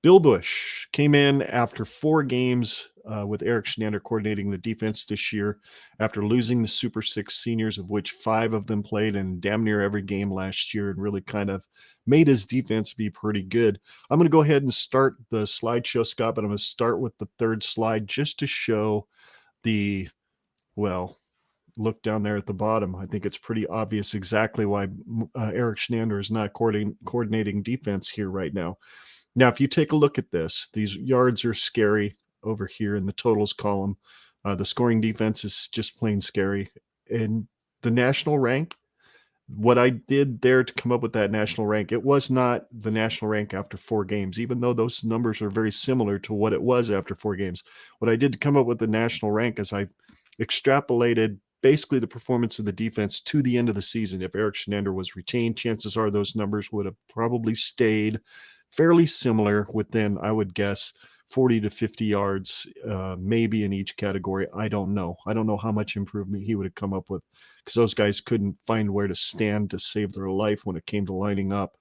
Bill Busch came in after 4 games with ERIK CHINANDER coordinating the defense this year after losing the Super 6 seniors, of which 5 of them played in damn near every game last year, and really kind of made his defense be pretty good. I'm going to go ahead and start the slideshow, Scott, but I'm going to start with the third slide just to show the, well, look down there at the bottom. I think it's pretty obvious exactly why ERIK CHINANDER is not coordinating defense here right now. Now, if you take a look at this, these yards are scary over here in the totals column. The scoring defense is just plain scary. And the national rank, what I did there to come up with that national rank, it was not the national rank after 4 games, even though those numbers are very similar to what it was after 4 games. What I did to come up with the national rank is I extrapolated basically the performance of the defense to the end of the season. If ERIK CHINANDER was retained, chances are those numbers would have probably stayed fairly similar within, I would guess, 40 to 50 yards, maybe in each category. I don't know. I don't know how much improvement he would have come up with, because those guys couldn't find where to stand to save their life when it came to lining up.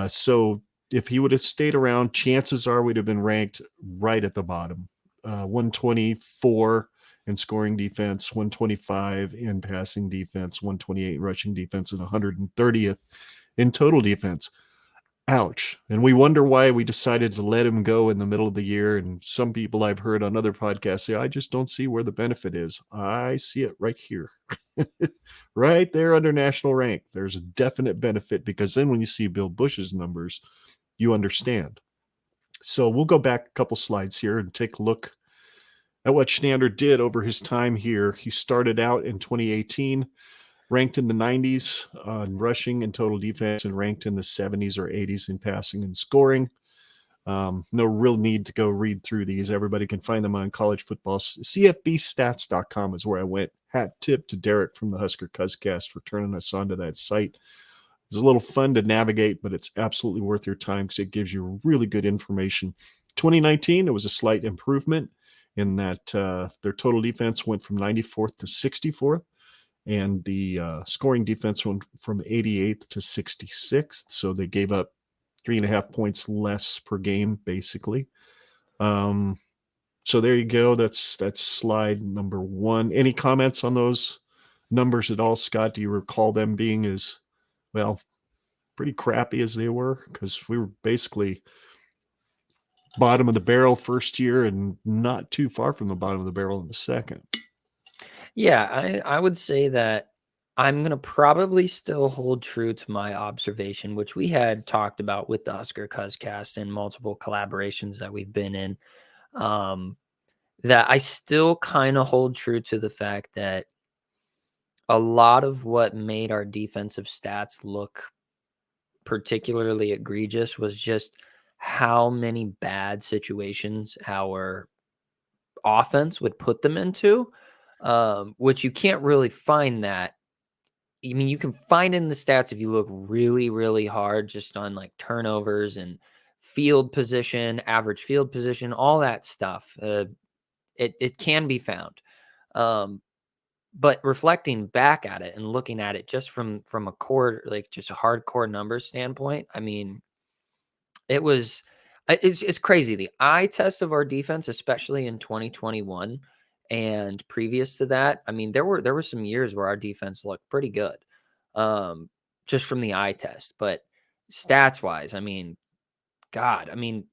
So if he would have stayed around, chances are we'd have been ranked right at the bottom. 124 in scoring defense, 125 in passing defense, 128 in rushing defense, and 130th in total defense. Ouch. And we wonder why we decided to let him go in the middle of the year. And some people I've heard on other podcasts say, I just don't see where the benefit is. I see it right here. Right there under national rank. There's a definite benefit, because then when you see Bill Busch's numbers, you understand. So we'll go back a couple slides here and take a look at what CHINANDER did over his time here. He started out in 2018, ranked in the 90s on rushing and total defense, and ranked in the 70s or 80s in passing and scoring. No real need to go read through these. Everybody can find them on college football. CFBstats.com is where I went. Hat tip to Derek from the Husker Podcast for turning us onto that site. It's a little fun to navigate, but it's absolutely worth your time because it gives you really good information. 2019, it was a slight improvement in that their total defense went from 94th to 64th. And the scoring defense went from 88th to 66th. So they gave up 3.5 points less per game, basically. So there you go. That's slide number 1. Any comments on those numbers at all, Scott? Do you recall them being as, well, pretty crappy as they were? Because we were basically bottom of the barrel first year and not too far from the bottom of the barrel in the second. Yeah, I would say that I'm going to probably still hold true to my observation, which we had talked about with the Husker Podcast and multiple collaborations that we've been in, that I still kind of hold true to the fact that a lot of what made our defensive stats look particularly egregious was just how many bad situations our offense would put them into, which you can't really find that. I mean, you can find in the stats if you look really, really hard, just on like turnovers and field position, average field position, all that stuff. It can be found. But reflecting back at it and looking at it just from a core, like just a hardcore numbers standpoint, I mean, it's crazy. The eye test of our defense, especially in 2021 and previous to that, I mean, there were some years where our defense looked pretty good, just from the eye test. But stats wise, I mean, God, I mean,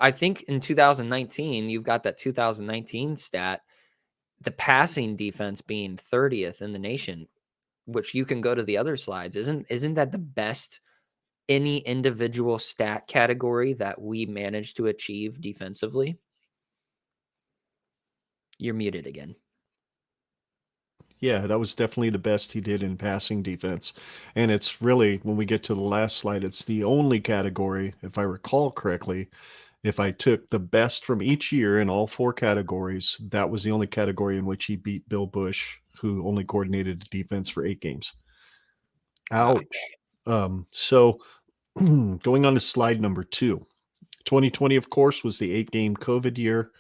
I think in 2019, you've got that 2019 stat, the passing defense being 30th in the nation, which you can go to the other slides. Isn't that the best any individual stat category that we managed to achieve defensively? You're muted again. Yeah, that was definitely the best he did in passing defense. And it's really, when we get to the last slide, it's the only category, if I recall correctly, if I took the best from each year in all 4 categories, that was the only category in which he beat Bill Busch, who only coordinated the defense for 8 games. Ouch. So going on to slide number 2. 2020, of course, was the 8-game COVID year.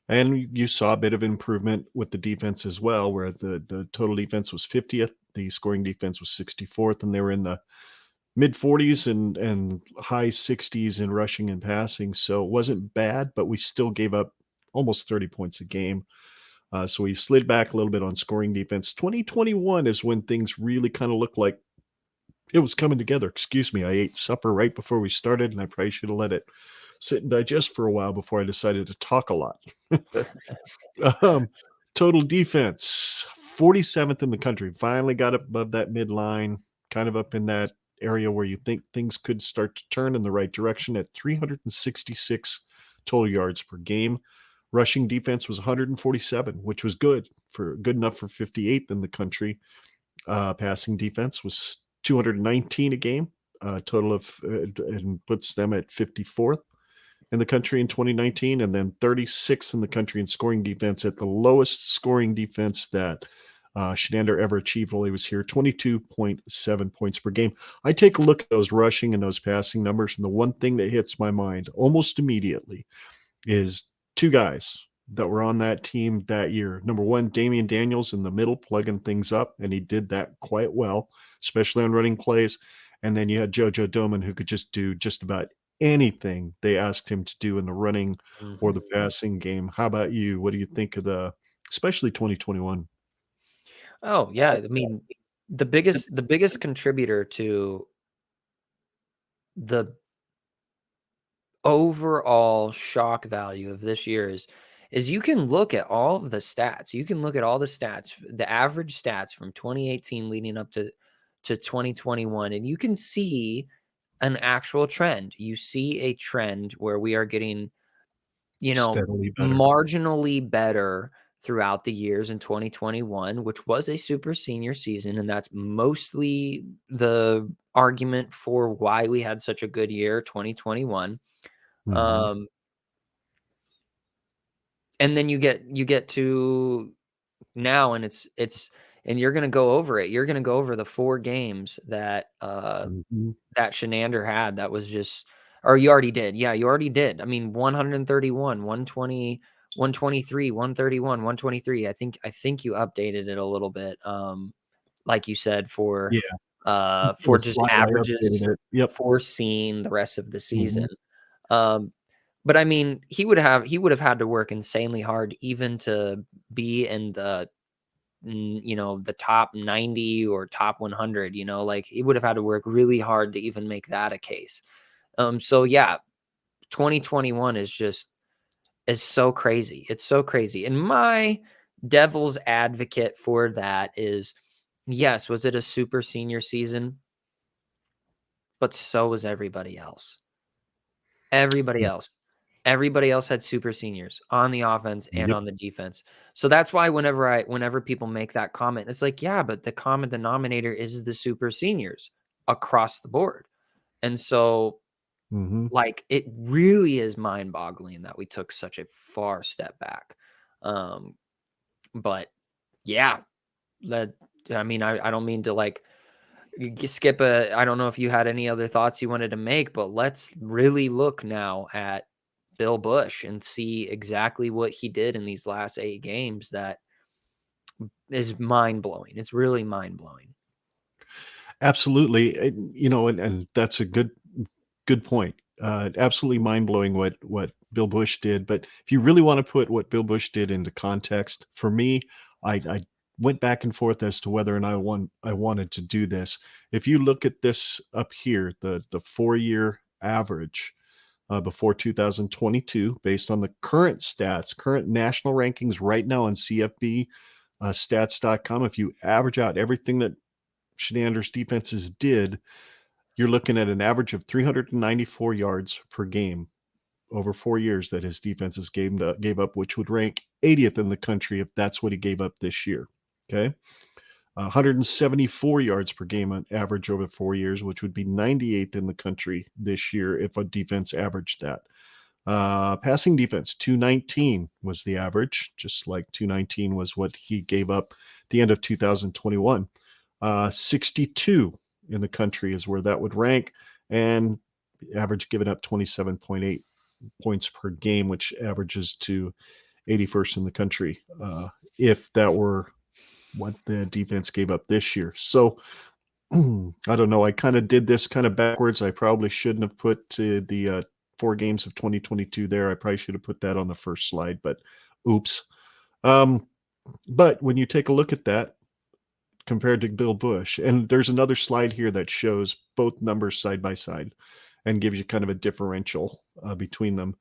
And you saw a bit of improvement with the defense as well, where the total defense was 50th, the scoring defense was 64th, and they were in the mid 40s and high 60s in rushing and passing. So it wasn't bad, but we still gave up almost 30 points a game. So we slid back a little bit on scoring defense. 2021 is when things really kind of looked like it was coming together. Excuse me. I ate supper right before we started, and I probably should have let it sit and digest for a while before I decided to talk a lot. um, total defense, 47th in the country. Finally got up above that midline, kind of up in that area where you think things could start to turn in the right direction at 366 total yards per game. Rushing defense was 147, which was good enough for 58th in the country. Passing defense was 219 a game, total of and puts them at 54th in the country in 2019, and then 36th in the country in scoring defense, at the lowest scoring defense that Chinander ever achieved while he was here, 22.7 points per game. I take a look at those rushing and those passing numbers, and the one thing that hits my mind almost immediately is two guys that were on that team that year. Number one, Damian Daniels in the middle, plugging things up, and he did that quite well, especially on running plays. And then you had JoJo Doman, who could just do just about anything they asked him to do in the running or the passing game. How about you? What do you think of especially 2021? Oh yeah, I mean, the biggest contributor to the overall shock value of this year is you can look at all of the stats. You can look at all the stats, the average stats from 2018 leading up to 2021, and you can see an actual trend. You see a trend where we are getting, Steadily better. marginally better throughout the years in 2021, which was a super senior season. And that's mostly the argument for why we had such a good year, 2021. Mhm. And then you get to now, and and you're going to go over it. You're going to go over the 4 games that, Mhm. that Chinander had. That was just, or you already did. Yeah, you already did. I mean, 131, 120, 123, 131, 123. I think you updated it a little bit. Like you said, Yeah. for just I averages updated it. Yep. for seeing the rest of the season. Mhm. But I mean, he would have had to work insanely hard even to be in the, the top 90 or top 100, like he would have had to work really hard to even make that a case. So yeah, 2021 is so crazy. It's so crazy. And my devil's advocate for that is, yes, was it a super senior season? But so was everybody else. Everybody Mm. else. Everybody else had super seniors on the offense and Yep. on the defense. So that's why whenever people make that comment, it's like, yeah, but the common denominator is the super seniors across the board. And so, Mhm. like, it really is mind-boggling that we took such a far step back. But yeah, I mean, I don't mean to like skip I don't know if you had any other thoughts you wanted to make, but let's really look now at Bill Busch and see exactly what he did in these last 8 games. That is mind-blowing. It's really mind-blowing. Absolutely. And that's a good point. Absolutely mind blowing what Bill Busch did. But if you really want to put what Bill Busch did into context, for me, I went back and forth as to whether or not I wanted to do this. If you look at this up here, the 4-year average before 2022, based on the current stats, current national rankings right now on CFB stats.com, if you average out everything that Shenander's defenses did, you're looking at an average of 394 yards per game over 4 years that his defenses gave up, which would rank 80th in the country if that's what he gave up this year. Okay. 174 yards per game on average over 4 years, which would be 98th in the country this year if a defense averaged that. Passing defense, 219 was the average, just like 219 was what he gave up at the end of 2021. 62 in the country is where that would rank, and average given up 27.8 points per game, which averages to 81st in the country, if that were what the defense gave up this year. So I don't know. I kind of did this kind of backwards. I probably shouldn't have put the 4 games of 2022 there. I probably should have put that on the first slide, but oops. Um, but when you take a look at that compared to Bill Busch, and there's another slide here that shows both numbers side by side and gives you kind of a differential between them.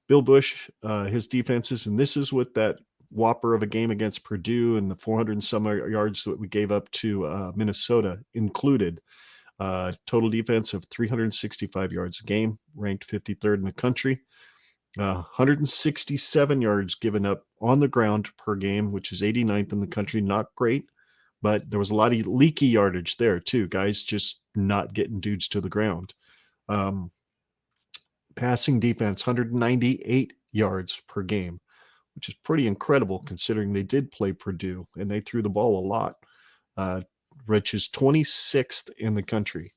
Bill Busch, his defenses, and this is with that whopper of a game against Purdue and the 400 and some yards that we gave up to Minnesota included. Total defense of 365 yards a game, ranked 53rd in the country. 167 yards given up on the ground per game, which is 89th in the country. Not great, but there was a lot of leaky yardage there too. Guys just not getting dudes to the ground. Passing defense, 198 yards per game, which is pretty incredible considering they did play Purdue and they threw the ball a lot, which is 26th in the country.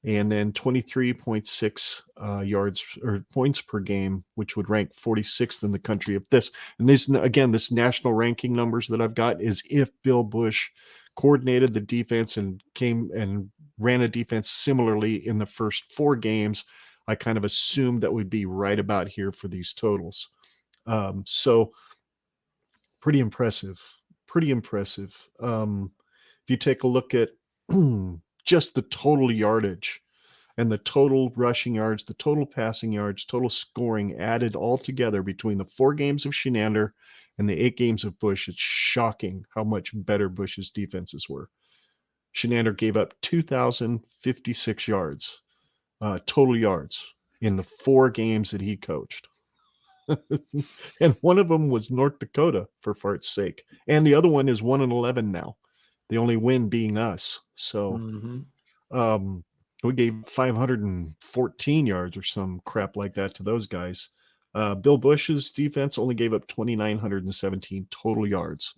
And then 23.6 yards or points per game, which would rank 46th in the country. If this, and this, again, this national ranking numbers that I've got is if Bill Busch coordinated the defense and came and ran a defense similarly in the first 4 games, I kind of assumed that would be right about here for these totals. So pretty impressive, pretty impressive. If you take a look at just the total yardage and the total rushing yards, the total passing yards, total scoring added all together between the 4 games of Chinander and the 8 games of Busch, it's shocking how much better Busch's defenses were. Chinander gave up 2,056 yards, total yards, in the 4 games that he coached. And one of them was North Dakota, for fart's sake. And the other one is 1-11 now. The only win being us. So we gave 514 yards or some crap like that to those guys. Bill Busch's defense only gave up 2,917 total yards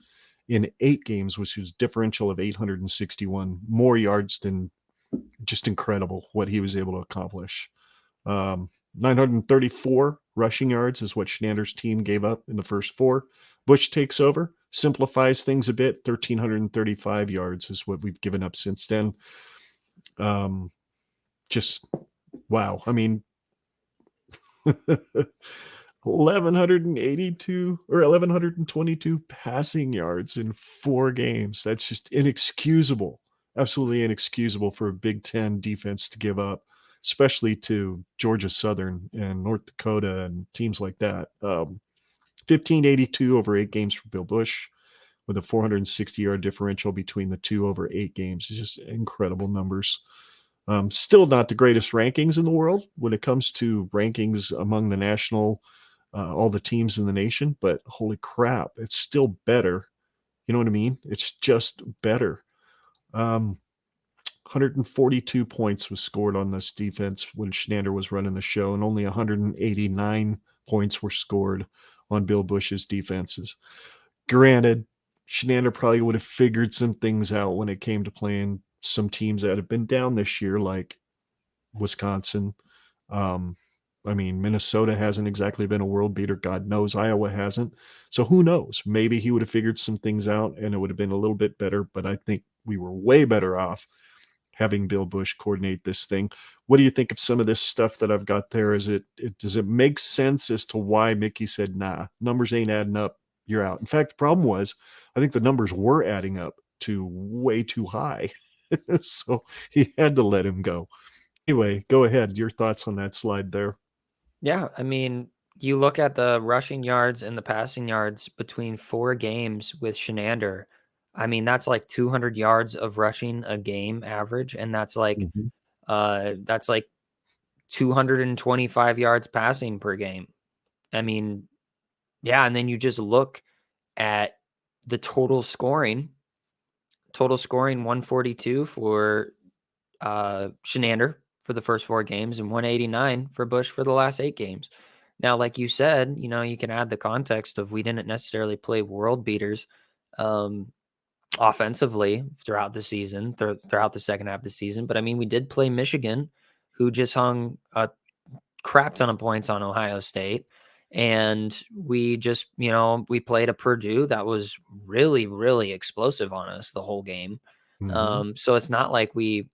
in 8 games, which was differential of 861, more yards than just incredible what he was able to accomplish. 934 rushing yards is what Schneider's team gave up in the first 4. Busch takes over, simplifies things a bit. 1,335 yards is what we've given up since then. Just wow. I mean, 1,182 or 1,122 passing yards in 4 games. That's just inexcusable. Absolutely inexcusable for a Big Ten defense to give up, especially to Georgia Southern and North Dakota and teams like that. 1,582 over 8 games for Bill Busch with a 460-yard differential between the two over 8 games. It's just incredible numbers. Still not the greatest rankings in the world when it comes to rankings among the national, all the teams in the nation, but holy crap, it's still better. You know what I mean? It's just better. 142 points was scored on this defense when Chinander was running the show, and only 189 points were scored on Bill Busch's defenses. Granted, Chinander probably would have figured some things out when it came to playing some teams that have been down this year, like Wisconsin. I mean, Minnesota hasn't exactly been a world beater. God knows Iowa hasn't. So who knows? Maybe he would have figured some things out and it would have been a little bit better. But I think we were way better off having Bill Busch coordinate this thing. What do you think of some of this stuff that I've got there? Does it make sense as to why Mickey said, nah, numbers ain't adding up, you're out? In fact, the problem was, I think the numbers were adding up to way too high. So he had to let him go. Anyway, go ahead. Your thoughts on that slide there. Yeah, I mean, you look at the rushing yards and the passing yards between 4 games with Chinander. I mean, that's like 200 yards of rushing a game average, and that's like 225 yards passing per game. I mean, yeah, and then you just look at the total scoring. Total scoring 142 for Chinander for the first 4 games and 189 for Busch for the last 8 games. Now, like you said, you know, you can add the context of we didn't necessarily play world beaters offensively throughout the season, throughout the second half of the season. But I mean, we did play Michigan, who just hung a crap ton of points on Ohio State. And we just, you know, we played a Purdue that was really, really explosive on us the whole game. Mhm. So it's not like we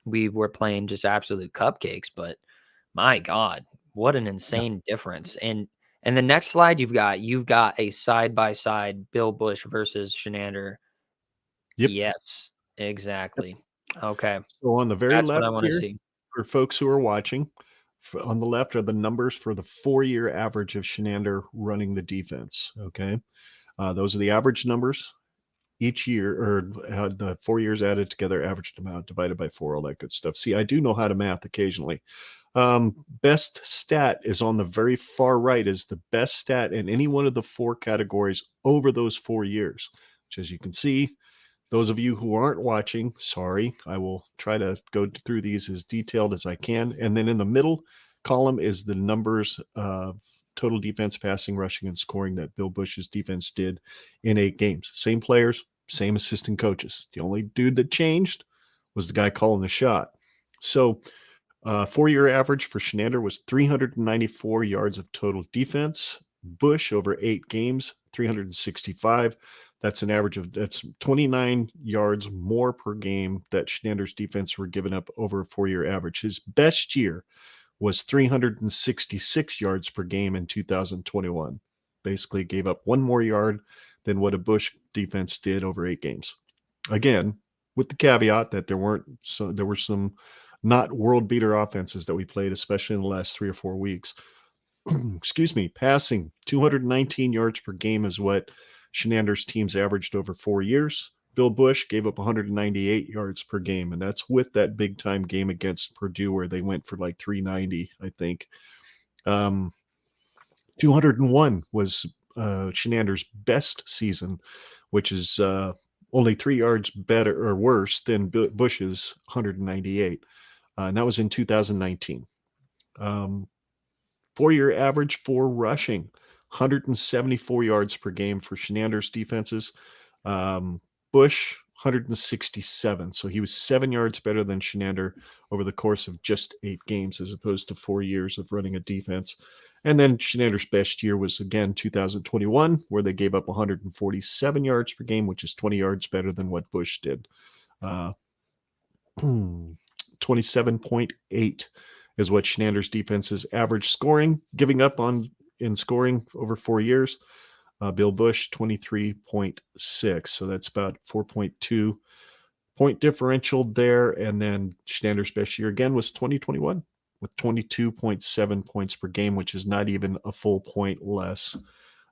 were playing just absolute cupcakes, but my God, what an Yeah. insane difference. And the next slide you've got a side-by-side Bill Busch versus Shenander. Yep. Yes, Yep. exactly. Okay. So on the very That's what left I want to here, see. for folks who are watching, on the left are the numbers for the 4-year average of Shenander running the defense. Okay. Those are the average numbers each year, or the 4 years added together, averaged amount divided by 4, all that good stuff. See, I do know how to math occasionally. Best stat is on the very far right, is the best stat in any one of the 4 categories over those 4 years, which, as you can see, those of you who aren't watching, sorry, I will try to go through these as detailed as I can. And then in the middle column is the numbers of total defense, passing, rushing, and scoring that Bill Busch's defense did in 8 games. Same players, same assistant coaches. The only dude that changed was the guy calling the shot. So 4-year average for Shenander was 394 yards of total defense. Busch over 8 games, 365. That's an average of, that's 29 yards more per game that Shenander's defense were giving up over a 4-year average. His best year was 366 yards per game in 2021. Basically gave up 1 more yard than what a Busch defense did over 8 games. Again, with the caveat that there were some not world beater offenses that we played, especially in the last 3 or 4 weeks. Excuse me. Passing 219 yards per game is what Shenander's teams averaged over 4 years. Bill Busch gave up 198 yards per game, and that's with that big time game against Purdue where they went for like 390, I think. 201 was Shenander's best season, which is only 3 yards better or worse than Busch's 198. And that was in 2019. 4-year average for rushing, 174 yards per game for Shenander's defenses. Busch, 167. So he was 7 yards better than Shenander over the course of just 8 games, as opposed to 4 years of running a defense. And then Shenander's best year was, again, 2021, where they gave up 147 yards per game, which is 20 yards better than what Busch did. 27.8 is what Shenander's defense's average scoring, giving up on in scoring over 4 years. Bill Busch, 23.6. So that's about 4.2 point differential there. And then Shenander's best year again was 2021 with 22.7 points per game, which is not even a full point less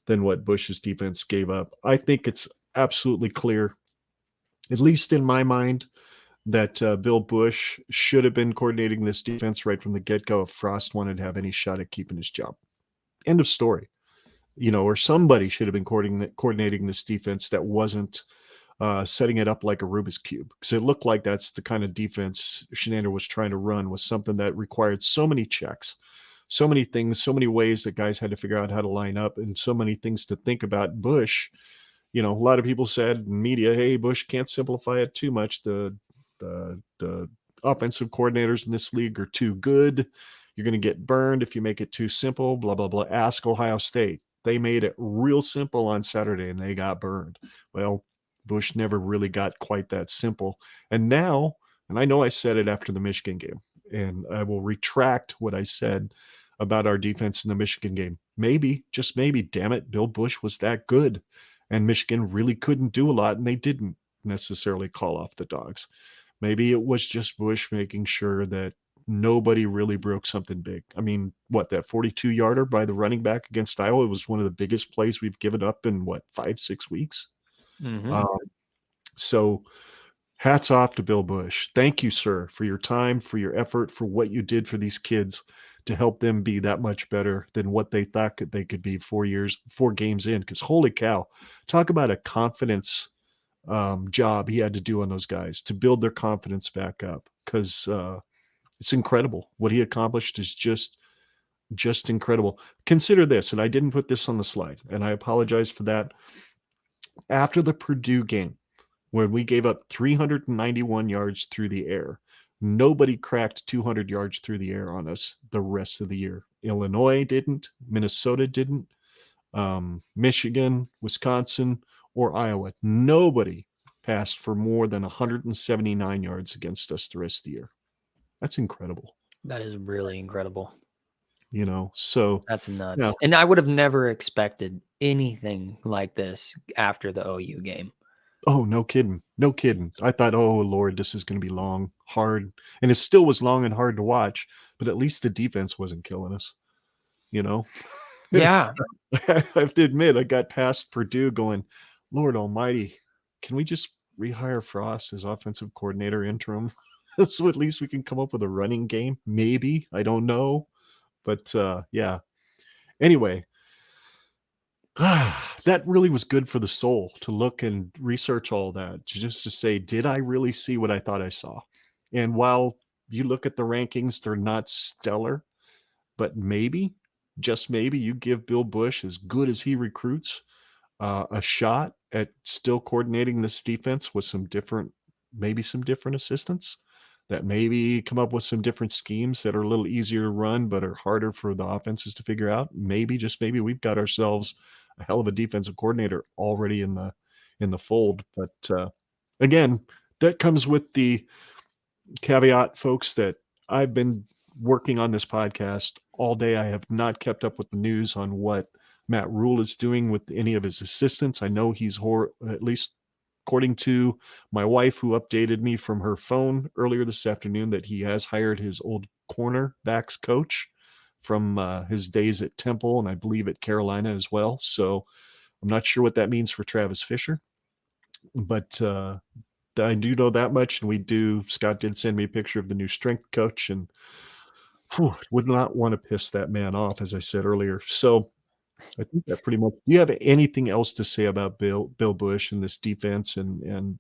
than what Busch's defense gave up. I think it's absolutely clear, at least in my mind, that Bill Busch should have been coordinating this defense right from the get-go if Frost wanted to have any shot at keeping his job. End of story. Or somebody should have been coordinating this defense that wasn't setting it up like a Rubik's Cube. Because it looked like that's the kind of defense Shenander was trying to run, was something that required so many checks, so many things, so many ways that guys had to figure out how to line up, and so many things to think about. Busch, a lot of people said in media, hey, Busch can't simplify it too much. The offensive coordinators in this league are too good. You're going to get burned if you make it too simple, blah, blah, blah. Ask Ohio State. They made it real simple on Saturday and they got burned. Well, Busch never really got quite that simple. And now, and I know I said it after the Michigan game, and I will retract what I said about our defense in the Michigan game. Maybe, just maybe, damn it, Bill Busch was that good. And Michigan really couldn't do a lot, and they didn't necessarily call off the dogs. Maybe it was just Busch making sure that nobody really broke something big. I mean, that 42-yarder by the running back against Iowa was one of the biggest plays we've given up in 5-6 weeks. Mm-hmm. So hats off to Bill Busch. Thank you, sir, for your time, for your effort, for what you did for these kids to help them be that much better than what they thought they could be 4 games in. Because holy cow, talk about a confidence job he had to do on those guys to build their confidence back up. Because it's incredible. What he accomplished is just incredible. Consider this, and I didn't put this on the slide, and I apologize for that. After the Purdue game, when we gave up 391 yards through the air, nobody cracked 200 yards through the air on us the rest of the year. Illinois didn't, Minnesota didn't, Michigan, Wisconsin, or Iowa. Nobody passed for more than 179 yards against us the rest of the year. That's incredible. That is really incredible. So That's nuts. yeah. And I would have never expected anything like this after the OU game. Oh, no kidding. No kidding. I thought, oh, Lord, this is going to be long, hard. And it still was long and hard to watch, but at least the defense wasn't killing us, Yeah. I have to admit, I got past Purdue going, Lord almighty, can we just rehire Frost as offensive coordinator interim? So at least we can come up with a running game? Maybe. I don't know. But yeah. Anyway, that really was good for the soul to look and research all that, just to say, did I really see what I thought I saw? And while you look at the rankings, they're not stellar, but maybe, just maybe, you give Bill Busch, as good as he recruits, a shot at still coordinating this defense with some different assistants that maybe come up with some different schemes that are a little easier to run but are harder for the offenses to figure out. Maybe, just maybe, we've got ourselves a hell of a defensive coordinator already in the fold. But again, that comes with the caveat, folks, that I've been working on this podcast all day. I have not kept up with the news on what Matt Rhule is doing with any of his assistants. I know he's at least according to my wife, who updated me from her phone earlier this afternoon, that he has hired his old cornerbacks coach from his days at Temple and I believe at Carolina as well. So I'm not sure what that means for Travis Fisher, but I do know that much. And Scott did send me a picture of the new strength coach, and would not want to piss that man off, as I said earlier. So I think that pretty much. Do you have anything else to say about Bill Busch and this defense? And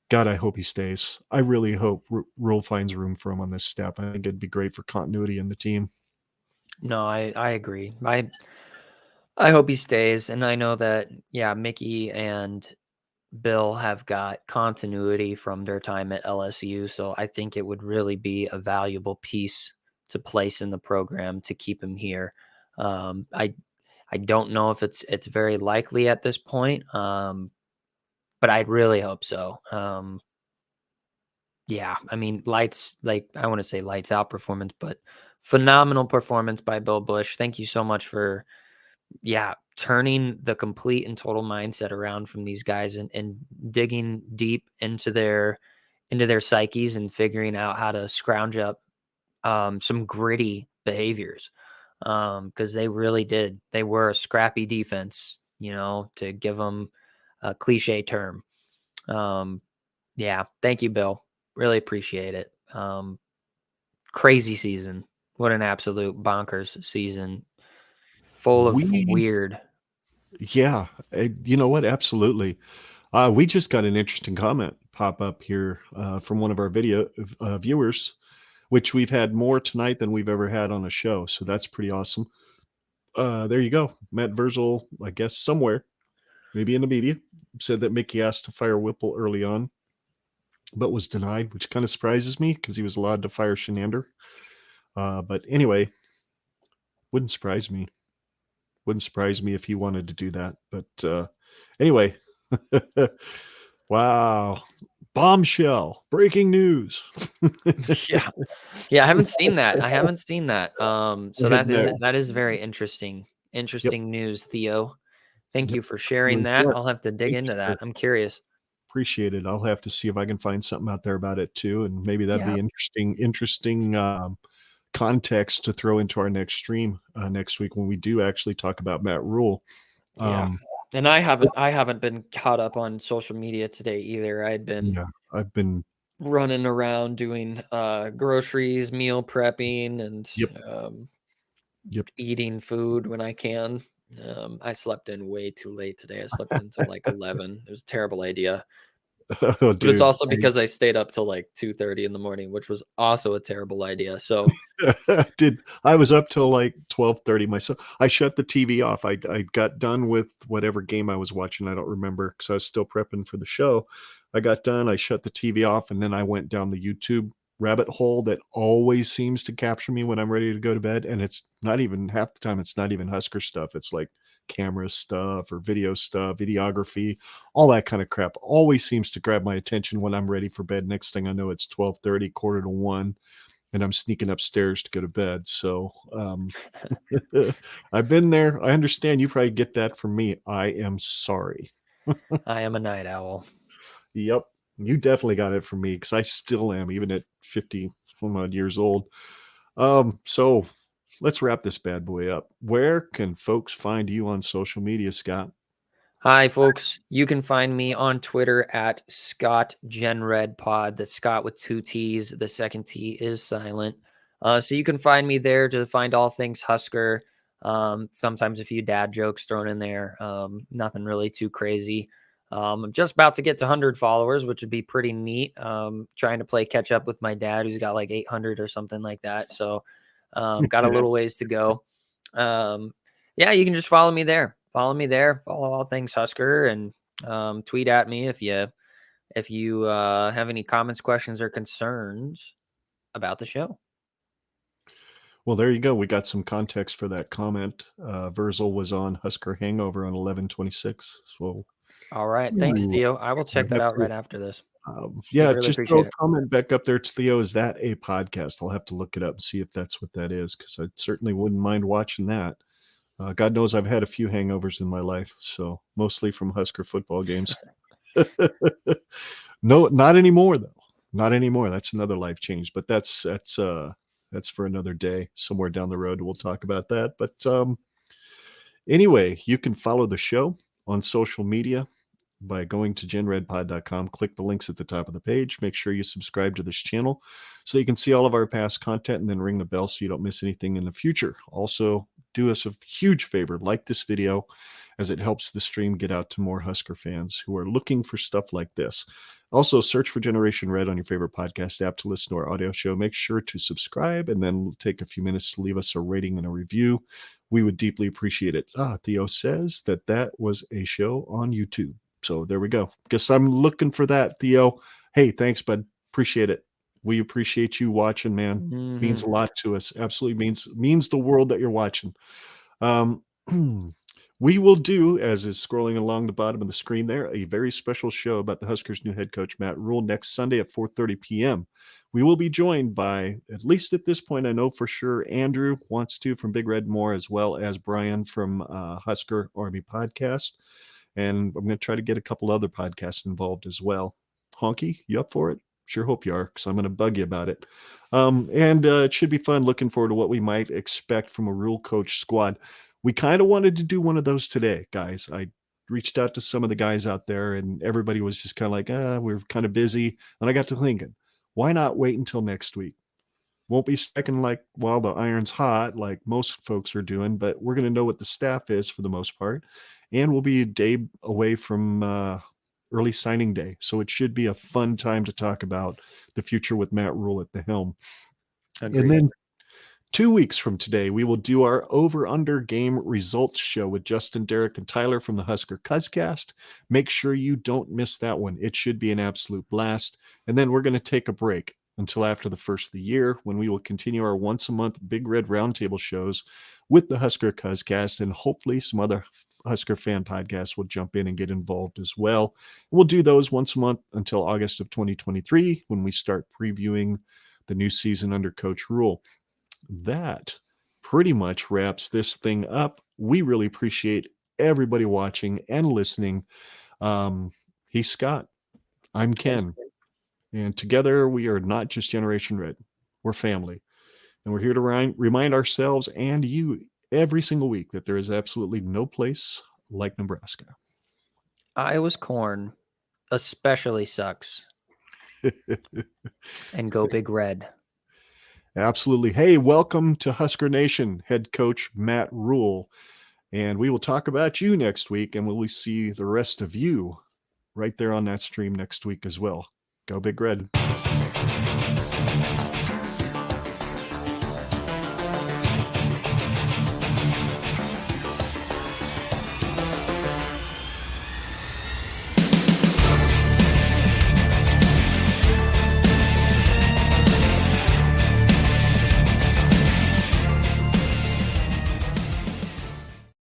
God, I hope he stays. I really hope Rhule finds room for him on this staff. I think it'd be great for continuity in the team. No, I agree. I hope he stays, and I know that Mickey and Bill have got continuity from their time at LSU, so I think it would really be a valuable piece to place in the program to keep him here. I don't know if it's very likely at this point, but I really hope so. Yeah, I mean, I want to say lights out performance, but phenomenal performance by Bill Busch. Thank you so much for turning the complete and total mindset around from these guys and digging deep into their psyches and figuring out how to scrounge up some gritty behaviors, because they really did. They were a scrappy defense, to give them a cliche term. Thank you, Bill. Really appreciate it. Crazy season. What an absolute bonkers season. Full of weird. Yeah. You know what? Absolutely. We just got an interesting comment pop up here from one of our video viewers, which we've had more tonight than we've ever had on a show. So that's pretty awesome. There you go. Matt Rhule, I guess somewhere, maybe in the media, said that Mickey asked to fire Whipple early on, but was denied, which kind of surprises me because he was allowed to fire Chinander. But anyway, wouldn't surprise me. Wouldn't surprise me if he wanted to do that. But anyway, wow. Bombshell, breaking news. Yeah. I haven't seen that. So that is very interesting. Interesting news, Theo. Thank you for sharing that. I'll have to dig into that. I'm curious. Appreciate it. I'll have to see if I can find something out there about it too, and maybe that'd be interesting context to throw into our next stream next week when we do actually talk about Matt Rhule. And I haven't been caught up on social media today either. I've been running around doing groceries, meal prepping, and eating food when I can. I slept in way too late today. I slept until like 11. It was a terrible idea. Oh, but it's also because I stayed up till like 2:30 in the morning, which was also a terrible idea. So I was up till like 12:30 myself. I shut the TV off. I got done with whatever game I was watching. I don't remember because I was still prepping for the show. I got done. I shut the TV off, and then I went down the YouTube rabbit hole that always seems to capture me when I'm ready to go to bed. And it's not even half the time. It's not even Husker stuff. It's like camera stuff or video stuff, videography, all that kind of crap always seems to grab my attention when I'm ready for bed. Next thing I know, it's 12:30, quarter to 1, and I'm sneaking upstairs to go to bed. So I've been there. I understand you probably get that from me. I am sorry. I am a night owl. Yep. You definitely got it from me because I still am, even at 50 some odd years old. So let's wrap this bad boy up. Where can folks find you on social media, Scott? Hi, folks. You can find me on Twitter at ScottGenRedPod. That's Scott with 2 T's. The second T is silent. So you can find me there to find all things Husker. Sometimes a few dad jokes thrown in there. Nothing really too crazy. I'm just about to get to 100 followers, which would be pretty neat. Trying to play catch up with my dad, who's got like 800 or something like that. So got a little ways to go. Yeah, you can just follow me there. Follow all things Husker, and tweet at me if you have any comments, questions, or concerns about the show. Well, there you go. We got some context for that comment. Virzel was on Husker Hangover on 11/26. So, All right. Thanks, ooh, Theo. I will check that out right after this. yeah, Really just throw appreciate a it. comment back up there to Theo. Is that a podcast? I'll have to look it up and see if that's what that is, because I certainly wouldn't mind watching that. God knows I've had a few hangovers in my life, so mostly from Husker football games. No, not anymore though. Not anymore. That's another life change, but that's for another day. Somewhere down the road, we'll talk about that. But anyway, you can follow the show on social media by going to genredpod.com. Click the links at the top of the page. Make sure you subscribe to this channel so you can see all of our past content, and then ring the bell so you don't miss anything in the future. Also, do us a huge favor, like this video, as it helps the stream get out to more Husker fans who are looking for stuff like this. Also, search for Generation Red on your favorite podcast app to listen to our audio show. Make sure to subscribe, and then take a few minutes to leave us a rating and a review. We would deeply appreciate it. Theo says that was a show on YouTube. So there we go. Guess I'm looking for that, Theo. Hey, thanks, bud. Appreciate it. We appreciate you watching, man. Means a lot to us. Absolutely means the world that you're watching. We will do, as is scrolling along the bottom of the screen there, a very special show about the Huskers' new head coach, Matt Rhule, next Sunday at 4:30 p.m. We will be joined by, at least at this point, I know for sure, Andrew wants to from Big Red More, as well as Brian from Husker Army Podcast. And I'm going to try to get a couple other podcasts involved as well. Honky, you up for it? Sure hope you are, because I'm going to bug you about it. And it should be fun. Looking forward to what we might expect from a Rhule coach squad. We kind of wanted to do one of those today, guys. I reached out to some of the guys out there, and everybody was just kind of like, we're kind of busy. And I got to thinking, why not wait until next week? Won't be striking like while the iron's hot, like most folks are doing, but we're going to know what the staff is for the most part. And we'll be a day away from early signing day. So it should be a fun time to talk about the future with Matt Rhule at the helm. Agreed. And then 2 weeks from today, we will do our over-under game results show with Justin, Derek, and Tyler from the Husker Podcast. Make sure you don't miss that one. It should be an absolute blast. And then we're going to take a break until after the first of the year, when we will continue our once-a-month Big Red Roundtable shows with the Husker Podcast, and hopefully some other Husker fan podcasts will jump in and get involved as well. We'll do those once a month until August of 2023, when we start previewing the new season under Coach Rhule. That pretty much wraps this thing up. We really appreciate everybody watching and listening. He's Scott. I'm Ken. And together we are not just Generation Red. We're family. And we're here to remind ourselves and you every single week that there is absolutely no place like Nebraska. Iowa's corn especially sucks. And go Big Red. Absolutely. Hey, welcome to Husker Nation, head coach Matt Rhule. And we will talk about you next week, and we'll see the rest of you right there on that stream next week as well. Go Big Red.